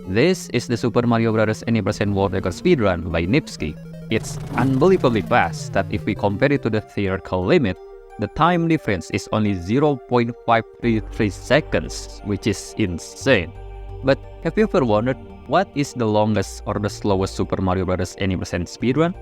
This is the Super Mario Bros. Any percent world record speedrun by Niftski. It's unbelievably fast that if we compare it to the theoretical limit, the time difference is only 0.533 seconds, which is insane. But have you ever wondered what is the longest or the slowest Super Mario Bros. Any percent speedrun?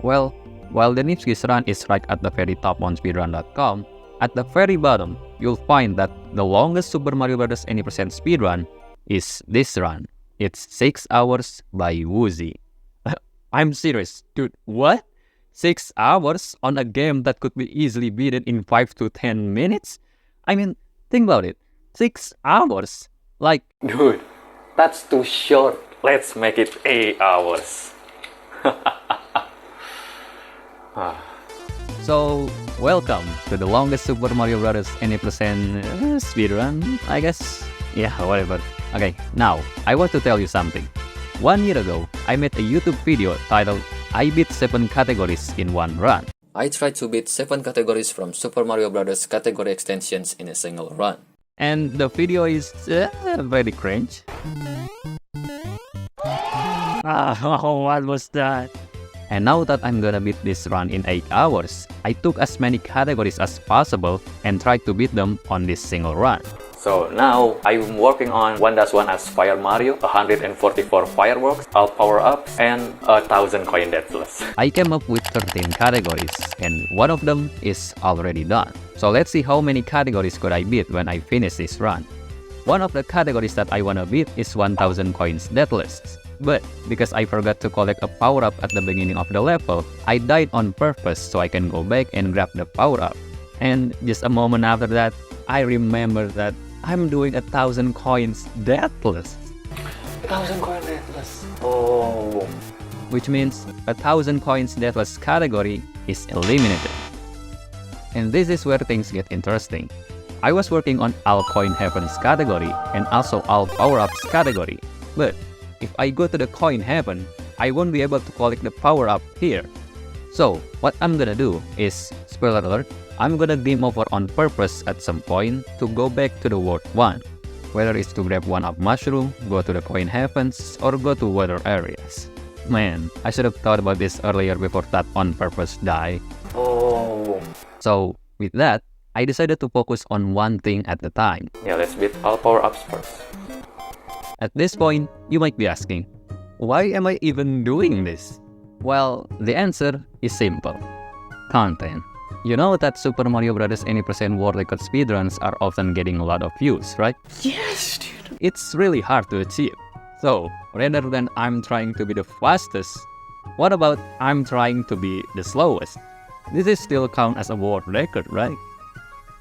Well, while the Niftski's run is right at the very top on speedrun.com, at the very bottom, you'll find that the longest Super Mario Bros. Any percent speedrun is this run. It's 6 hours by Woozy. I'm serious, dude, what? 6 hours on a game that could be easily beaten in 5 to 10 minutes? I mean, think about it. 6 hours? Like, dude, that's too short. Let's make it 8 hours. So, welcome to the longest Super Mario Bros. Any percent speedrun, I guess? Yeah, whatever. Okay, now, I want to tell you something. 1 year ago, I made a YouTube video titled I beat 7 categories in one run. I tried to beat 7 categories from Super Mario Bros. Category extensions in a single run. And the video is very cringe. What was that? And now that I'm gonna beat this run in 8 hours, I took as many categories as possible and tried to beat them on this single run. So now, I'm working on 1-1 as Fire Mario, 144 fireworks, all power-ups, and 1,000 coin deathless. I came up with 13 categories, and one of them is already done. So let's see how many categories could I beat when I finish this run. One of the categories that I wanna beat is 1,000 coins deathless. But because I forgot to collect a power-up at the beginning of the level, I died on purpose so I can go back and grab the power-up. And just a moment after that, I remember that I'm doing 1,000 coins deathless. 1,000 coin deathless. Oh. Which means 1,000 coins deathless category is eliminated. And this is where things get interesting. I was working on all coin heavens category and also all power-ups category. But if I go to the coin heaven, I won't be able to collect the power-up here. So what I'm gonna do is, spoiler alert, I'm gonna game over on purpose at some point to go back to the World 1. Whether it's to grab 1-up mushroom, go to the coin heavens, or go to water areas. Man, I should have thought about this earlier before that on purpose die. Oh. So with that, I decided to focus on one thing at a time. Yeah, let's beat all power-ups first. At this point, you might be asking, why am I even doing this? Well, the answer is simple. Content. You know that Super Mario Bros. Any percent world record speedruns are often getting a lot of views, right? Yes, dude. It's really hard to achieve. So, rather than I'm trying to be the fastest, what about I'm trying to be the slowest? This is still count as a world record, right?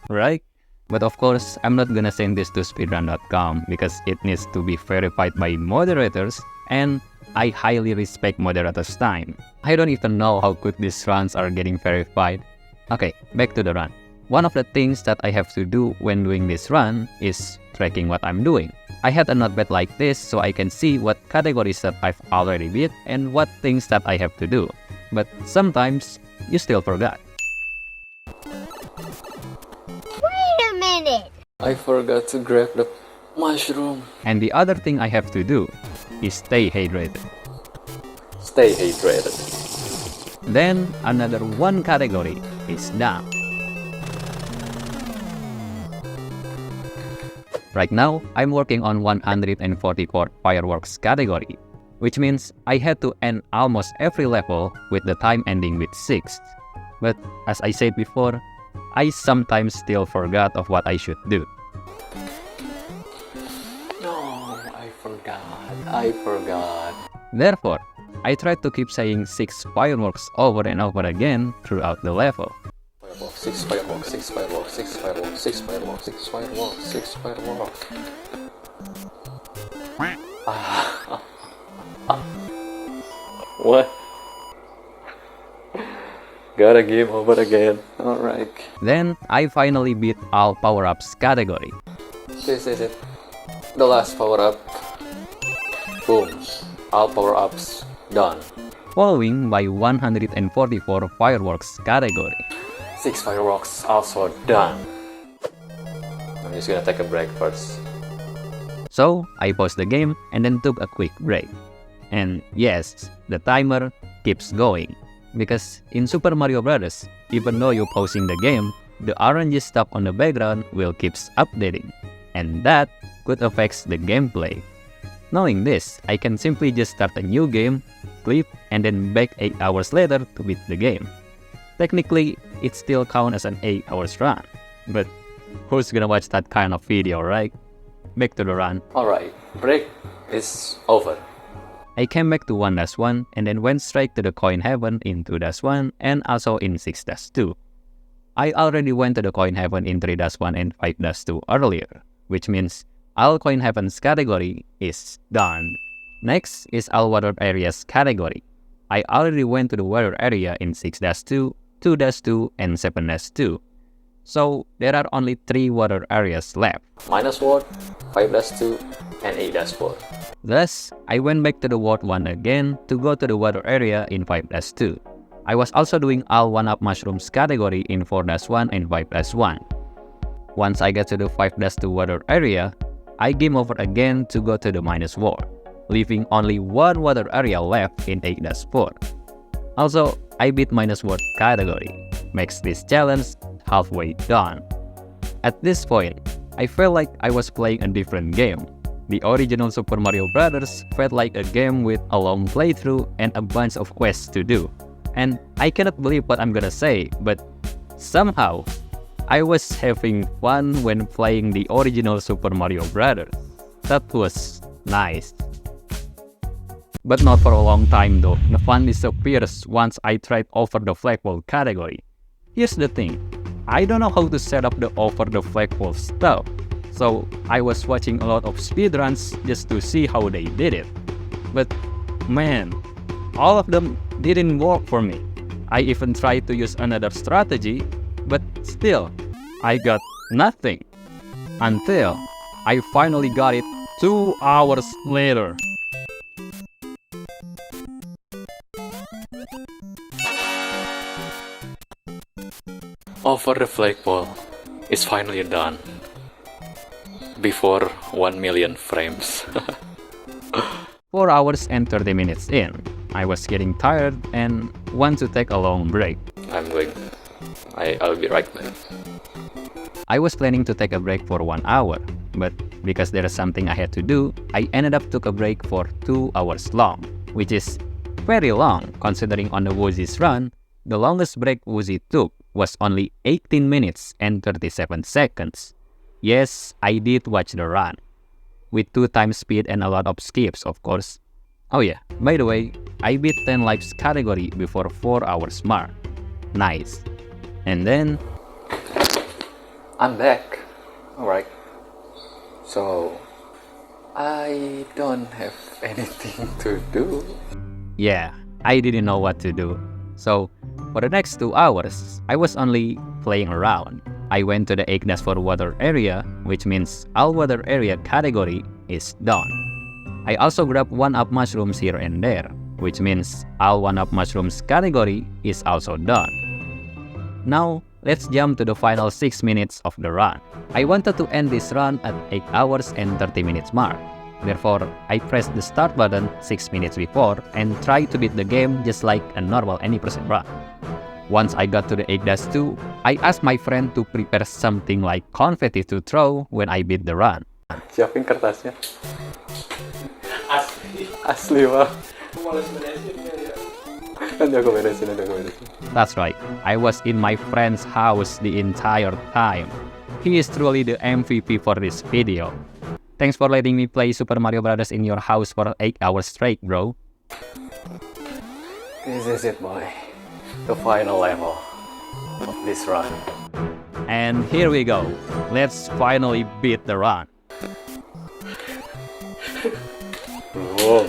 Right? But of course, I'm not gonna send this to speedrun.com because it needs to be verified by moderators, and I highly respect moderators' time. I don't even know how good these runs are getting verified. Okay, back to the run. One of the things that I have to do when doing this run is tracking what I'm doing. I had a notepad like this so I can see what categories that I've already beat and what things that I have to do. But sometimes, you still forgot. Wait a minute! I forgot to grab the mushroom. And the other thing I have to do is stay hydrated. Stay hydrated. Then another one category is done. Right now, I'm working on 144 fireworks category, which means I had to end almost every level with the time ending with 6. But as I said before, I sometimes still forgot of what I should do. No, I forgot. Therefore, I tried to keep saying 6 fireworks over and over again throughout the level. 6 fireworks, 6 fireworks, 6 fireworks, 6 fireworks, 6 fireworks, 6 fireworks. What? Gotta game over again. Alright. Then, I finally beat all power-ups category. This is it. The last power-up. Boom. All power-ups done. Following by 144 fireworks category. 6 fireworks also done. I'm just gonna take a break first. So I paused the game and then took a quick break. And yes, the timer keeps going. Because in Super Mario Bros., even though you're pausing the game, the RNG stuff on the background will keep updating. And that could affect the gameplay. Knowing this, I can simply just start a new game, sleep, and then back 8 hours later to beat the game. Technically, it still counts as an 8 hours run. But who's gonna watch that kind of video, right? Back to the run. Alright, break is over. I came back to 1-1 and then went straight to the coin heaven in 2-1 and also in 6-2. I already went to the coin heaven in 3-1 and 5-2 earlier, which means all coin heavens category is done. Next is all water areas category. I already went to the water area in 6-2, 2-2 and 7-2. So there are only 3 water areas left. -1, 5-2, and 8-4. Thus, I went back to the World 1 again to go to the water area in 5-2. I was also doing all 1-up mushrooms category in 4-1 and 5-1. Once I get to the 5-2 water area, I game over again to go to the minus world, leaving only 1 water area left in 8-4. Also, I beat minus world category, makes this challenge halfway done. At this point, I felt like I was playing a different game. The original Super Mario Bros. Felt like a game with a long playthrough and a bunch of quests to do. And I cannot believe what I'm gonna say, but somehow, I was having fun when playing the original Super Mario Bros. That was nice. But not for a long time though. The fun disappears once I tried over the flagpole category. Here's the thing, I don't know how to set up the over the flagpole stuff. So I was watching a lot of speedruns just to see how they did it. But man, all of them didn't work for me. I even tried to use another strategy, but still, I got nothing. Until I finally got it 2 hours later. Over the flagpole is finally done. Before 1 million frames. 4 hours and 30 minutes in, I was getting tired and want to take a long break. I'll be right back. I was planning to take a break for 1 hour, but because there is something I had to do, I ended up took a break for 2 hours long, which is very long considering on the Woozy's run, the longest break Woozy took was only 18 minutes and 37 seconds. Yes, I did watch the run, with 2 times speed and a lot of skips of course. Oh yeah, by the way, I beat 10 lives category before 4 hours mark. Nice. And then I'm back. Alright. So, I don't have anything to do. yeah, I didn't know what to do. So, for the next 2 hours, I was only playing around. I went to the 8-4 water area, which means all water area category is done. I also grabbed 1-up mushrooms here and there, which means all 1-up mushrooms category is also done. Now, let's jump to the final 6 minutes of the run. I wanted to end this run at 8 hours and 30 minutes mark. Therefore, I pressed the start button 6 minutes before and tried to beat the game just like a normal any percent run. Once I got to the 8-2, I asked my friend to prepare something like confetti to throw when I beat the run. Siapin kertasnya. Asli Pak. Nanti aku beresin. That's right, I was in my friend's house the entire time. He is truly the MVP for this video. Thanks for letting me play Super Mario Bros. In your house for 8 hours straight, bro. This is it, boy. The final level of this run. And here we go. Let's finally beat the run. Belum.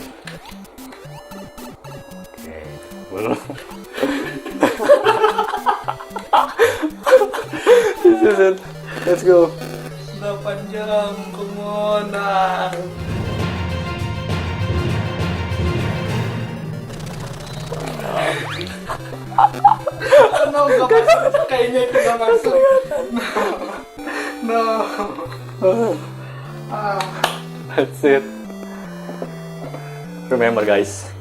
Oke, belum. This is it. Let's go. 8 jam, come on. No, gak masuk. Kayaknya itu gak masuk. No. That's it. Remember guys,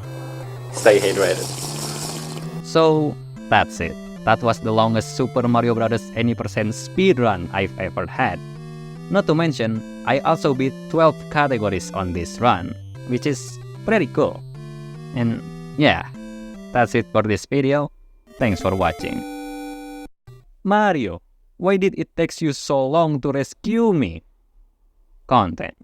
stay hydrated. So that's it. That was the longest Super Mario Bros. Any percent speedrun I've ever had. Not to mention, I also beat 12 categories on this run, which is pretty cool. And yeah, that's it for this video. Thanks for watching. Mario, why did it take you so long to rescue me? Content.